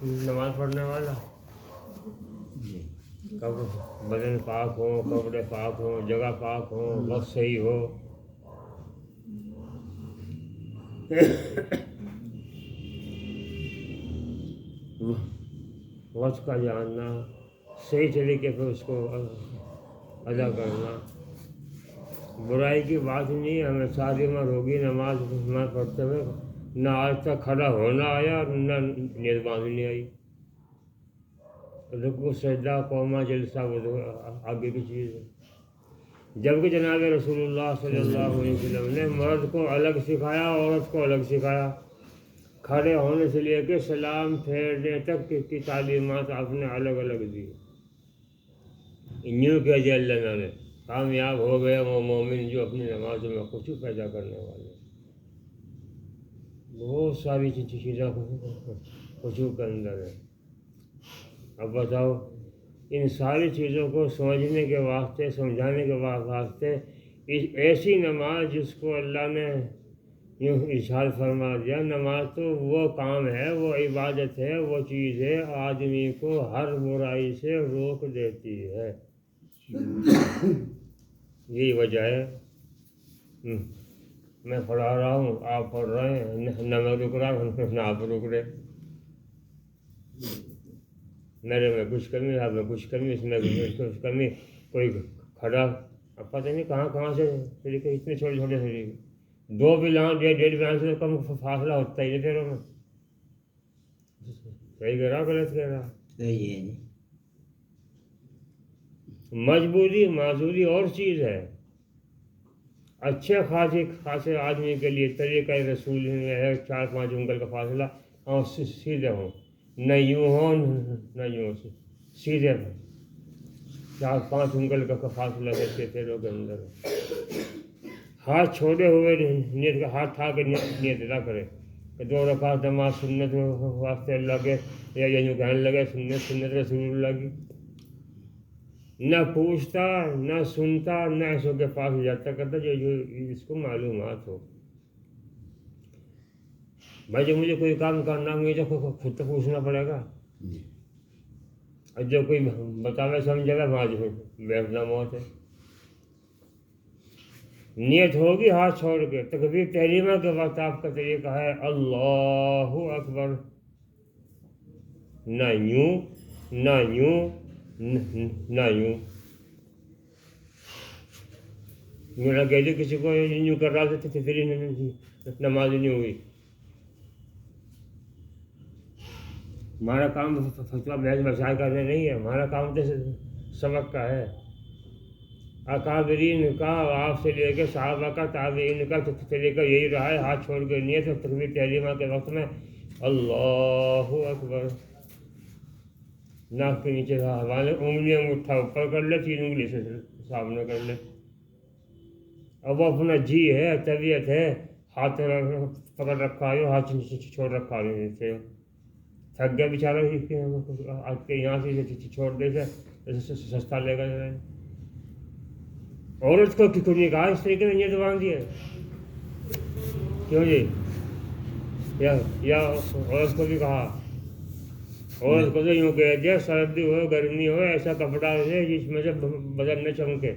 نماز پڑھنے والا بدن پاک ہو، کپڑے پاک ہوں، جگہ پاک ہو، وقت صحیح ہو، وقت کا جاننا، صحیح طریقے سے اس کو ادا کرنا۔ برائی کی بات نہیں، ہمیں ساری عمر ہوگی نماز پڑھتے ہوئے، نہ آج تک کھڑا ہونا آیا اور نہ نیت باندھنی آئی۔ رکوع سجدہ قومہ جلسہ وہ آگے کی چیز ہے۔ جبکہ جناب رسول اللہ صلی اللہ علیہ وسلم نے مرد کو الگ سکھایا، عورت کو الگ سکھایا۔ کھڑے ہونے سے لے کے سلام پھیرنے تک کی تعلیمات آپ نے الگ الگ دی۔ یوں کہہ دیا اللہ نے، کامیاب ہو گیا وہ مومن جو اپنی نمازوں میں خشوع پیدا کرنے والے۔ بہت ساری چیزیں خشوع کے اندر ہے۔ اب بتاؤ، ان ساری چیزوں کو سمجھنے کے واسطے، سمجھانے کے واسطے ایسی نماز جس کو اللہ نے یوں ارشاد فرما دیا، نماز تو وہ کام ہے، وہ عبادت ہے، وہ چیز ہے آدمی کو ہر برائی سے روک دیتی ہے۔ یہی وجہ ہے میں پڑھا رہا ہوں، آپ پڑھ رہے ہیں، نہ میں رک رہا ہوں نہ آپ رک رہے، میرے میں کچھ کمی، آپ میں کچھ کمی، اس میں کچھ کمی، کوئی کھڑا، اب پتہ نہیں کہاں سے طریقے، اتنے چھوٹے چھوٹے طریقے، 2 بلان 1.5 بلان سے کم فاصلہ ہوتا ہی نہیں پیروں میں۔ صحیح کہہ رہا، غلط کہہ رہا؟ صحیح ہے۔ مجبوری معذوری اور چیز ہے۔ اچھے خاصے آدمی کے لیے طریقہ رسول ہے 4-5 انگل کا فاصلہ، اور سیدھے ہوں، نہ یوں ہو نہ یوں، سیدھے 4-5 انگل کا فاصلہ دیتے پیروں کے اندر۔ ہاتھ چھوڑے ہوئے نیت کا، ہاتھ تھا کے نیت نہ کرے کہ 2 رکعت نماز سنت واسطے اللہ کے، یا یوں کہنے لگے سنت رسول اللہ کی، نہ پوچھتا نہ سنتا نہ ایسوں کے پاس جاتا کرتا جو اس کو معلومات ہو۔ بھائی جب مجھے کوئی کام کرنا مجھے خود تو پوچھنا پڑے گا، اور جو کوئی بتاوے سمجھے گا وہاں جو بیٹھنا موت ہے۔ نیت ہوگی ہاتھ چھوڑ کے، تکبیر تحریمہ کے وقت آپ کا طریقہ ہے اللہ اکبر، نہ یوں نہ یوں نہ یوں۔ میرا کہہ دے کسی کو یوں کر رہا تھا تو پھر نماز نہیں ہوئی۔ ہمارا کام فتویٰ بحث مسائل کا نہیں ہے، ہمارا کام تو سبق کا ہے۔ اکابرین کا، آپ سے لے کے صحابہ کا، تابعین کا طریقہ یہی رہا ہے، ہاتھ چھوڑ کے نیت اور تکبیر تحریمہ کے وقت میں اللہ اکبر، ناک کے نیچے حوالے، انگلیاں انگوٹھا اوپر کر لے، 3 انگلی سے سامنے کر لے، اب وہ اپنا جی ہے، طبیعت ہے، ہاتھ پکڑ رکھا ہے، ہاتھ چھوڑ رکھا ہے نیچے، تھک گیا بیچارہ، آپ کے یہاں سے چھوڑ دے سے سستا لے گا۔ عورت کو کیوں نہیں کہا اس طریقے سے نیت باندھ دیا؟ کیوں جی؟ یا عورت کو بھی کہا؟ عورت کو تو یوں کہہ دیا سردی ہو گرمی ہو ایسا کپڑا ہے جس میں سے بدن نہ چمکے،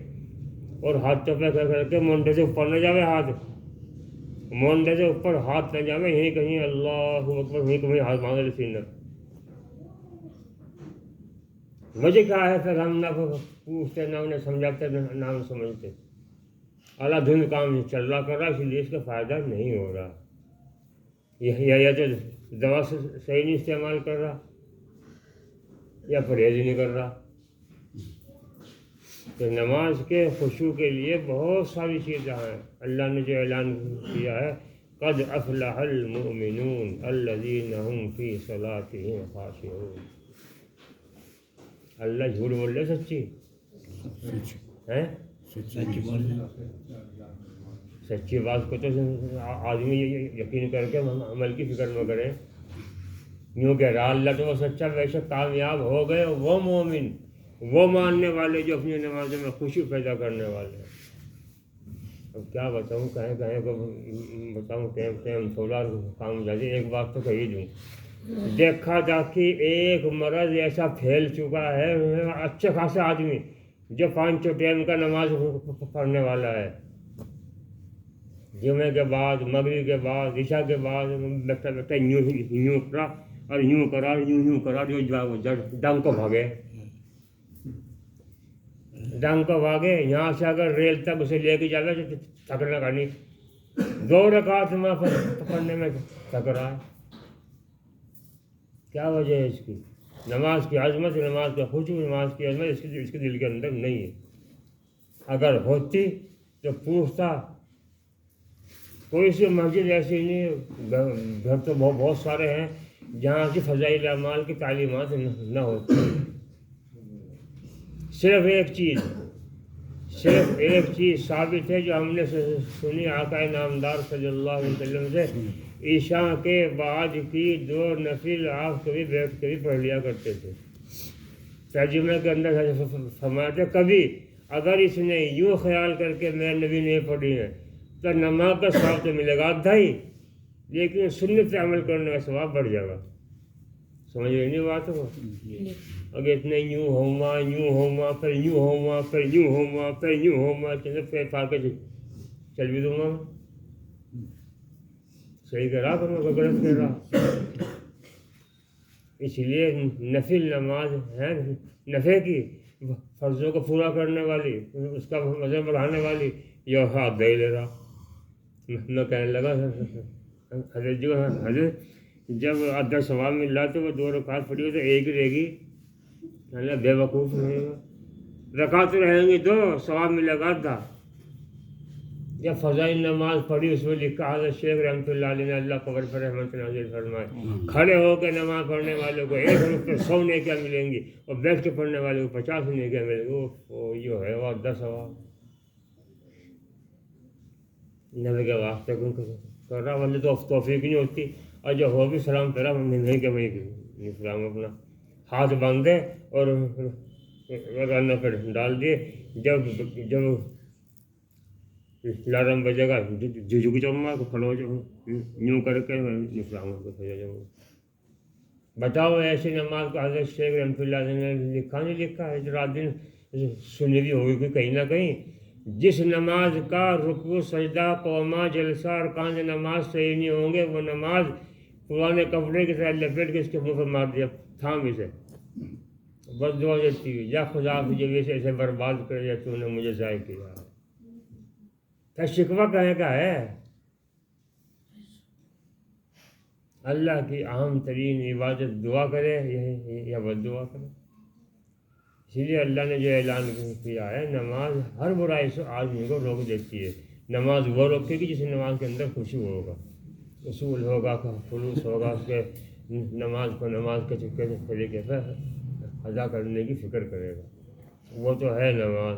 اور ہاتھ چپے کر کے مونڈے سے اوپر نہ جاوے، ہاتھ مونڈے سے اوپر ہاتھ نہ جاوے، یہیں کہیں اللہ اکبر، وہیں کہیں ہاتھ باندھ لے سینہ۔ وجہ کیا ہے؟ پھر ہم نہ پوچھتے نہ انہیں سمجھاتے نہ ہم سمجھتے، اعلیٰ دھن کام چل رہا کر رہا، اس لیے اس کا فائدہ نہیں ہو رہا، یا تو دوا صحیح نہیں استعمال کر رہا یا پرہیز نہیں کر رہا۔ تو نماز کے خشوع کے لیے بہت ساری چیزیں ہیں۔ اللہ نے جو اعلان کیا ہے قد افلح المؤمنون الذین هم فی صلاتهم خاشعون، اللہ جھوٹ بول رہے سچی ہے؟ سچی بات کو تو آدمی یقین کر کے عمل کی فکر نہ کرے، یوں کہہ رہا اللہ تو وہ سچا بے شک کامیاب ہو گئے وہ مومن، وہ ماننے والے جو اپنی نمازوں میں خوشی پیدا کرنے والے ہیں۔ اب کیا بتاؤں، کہیں کو بتاؤں، ٹائم تھوڑا کام جاتی، ایک بات تو کہی دوں، دیکھا تھا کہ ایک مرض ایسا پھیل چکا ہے، اچھے خاصے آدمی جو 5 ٹائم کا نماز پڑھنے والا ہے، جمعے کے بعد، مغرب کے بعد، عشاء کے بعد، بیٹھا بیٹھا یوں کرا اور یوں کرا، یوں کرا، جو ڈنگ کو بھاگے یہاں سے اگر ریل تک اسے لے کے جاوے تو تھکنے کا نہیں، 2 رکعت میں پڑھنے میں تھک رہا ہے۔ کیا وجہ ہے اس کی؟ نماز کی عظمت، نماز کا خشوع، نماز کی عظمت اس کے دل کے اندر نہیں ہے۔ اگر ہوتی تو پوچھتا۔ کوئی سی مسجد ایسی نہیں ہے، گھر تو بہت سارے ہیں جہاں کی فضائل اعمال کی تعلیمات نہ ہوتی۔ صرف ایک چیز ثابت ہے جو ہم نے سنی آقا نامدار صلی اللہ علیہ وسلم سے، عشاء کے بعد کی 2 نفل آپ کبھی بیٹھ کے بھی پڑھ لیا کرتے تھے۔ ترجمے کے اندر فرماتے کبھی اگر اس نے یوں خیال کر کے میرے نبی نے پڑھی ہے تو نماز کا ثواب تو ملے گا آدھا ہی، لیکن سنت پہ عمل کرنے کا ثواب بڑھ جائے گا۔ سمجھ رہی نہیں بات کو؟ اگر اتنے یوں ہوما پھر یوں ہوما پھر یوں ہوما پھر یوں ہوما، پھر پھاڑ کے چل بھی دوں گا میں، صحیح کہہ رہا کروں گا، غلط کہہ رہا۔ اس لیے نفل نماز ہے نفع کی، فرضوں کو پورا کرنے والی، اس کا وزن بڑھانے والی، یہ ہاتھ دے لے رہا۔ میں کہنے لگا حضرت جب آدھا ثواب مل رہا تو وہ 2 رکعت پڑھی ہو تو ایک ہی رہے گی؟ اللہ بے وقوف نہیں ہے، رکعت رہیں گی 2، ثواب ملے گا آدھا۔ جب فضائل نماز پڑھی اس میں لکھا حضرت شیخ رحمۃ اللہ علیہ نے، اللہ قبر پر رحمت نازل فرمائے، کھڑے ہو کے نماز پڑھنے والوں کو 1 روز پہ 100 نیکیاں ملیں گی، اور بیٹھ کے پڑھنے والوں کو 50 نیکیاں ملیں گی۔ وہ یہ ہے وہ 10 ثواب نبی کے واسطے کر رہا، ورنہ تو توفیق نہیں ہوتی، اور جو ہو بھی سلام پھیرا نہیں کہ میں سلام اپنا ہاتھ باندھے اور رن پہ ڈال دیے، جب لارم بجے گا جھک جاؤں گا، کھڑو ہو جاؤں، یوں کر کے اسلام کو سجا جاؤں گا۔ بتاؤ ایسی نماز کو حضرت شیخ رحمۃ اللہ علیہ نے لکھا نہیں لکھا ہے؟ رات دن سنی بھی ہوگی کہ کہیں نہ کہیں، جس نماز کا رکوع سجدہ قومہ جلسہ ارکان نماز صحیح نہیں ہوں گے، وہ نماز پرانے کپڑے کی طرح لپیٹ کے اس کے منہ پر مار دیا، تھام اسے، بس دعا دیتی ہے، یا خدا مجھے ویسے ایسے برباد کر دیا، تو نے مجھے ضائع کیا۔ کیا شکوہ کہنے کا ہے؟ اللہ کی اہم ترین عبادت دعا کرے یا بد دعا کرے؟ اسی لیے اللہ نے جو اعلان کیا ہے، نماز ہر برائی سے آدمی کو روک دیتی ہے۔ نماز وہ روکے گی جس نماز کے اندر خشوع ہوگا، اصول ہوگا، خلوص ہوگا، اس کے نماز کو نماز کے طریقے سے ادا کرنے کی فکر کرے گا، وہ تو ہے نماز۔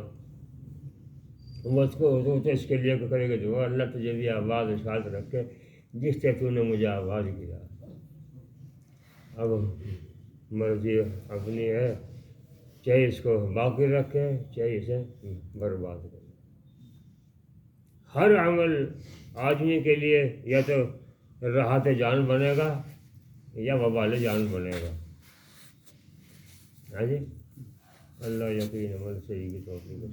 وہ اس کو تو اس کے لیے کرے گا دعا، اللہ تجھے بھی آواز اشارت رکھے جس سے تو نے مجھے آواز کیا۔ اب مرضی اپنی ہے، چاہے اس کو باقی رکھے چاہے اسے برباد کرے۔ ہر عمل آدمی کے لیے یا تو راحت جان بنے گا یا وبال جان بنے گا۔ ہاں جی، اللہ یقین عمل صحیح کی توفیق دے۔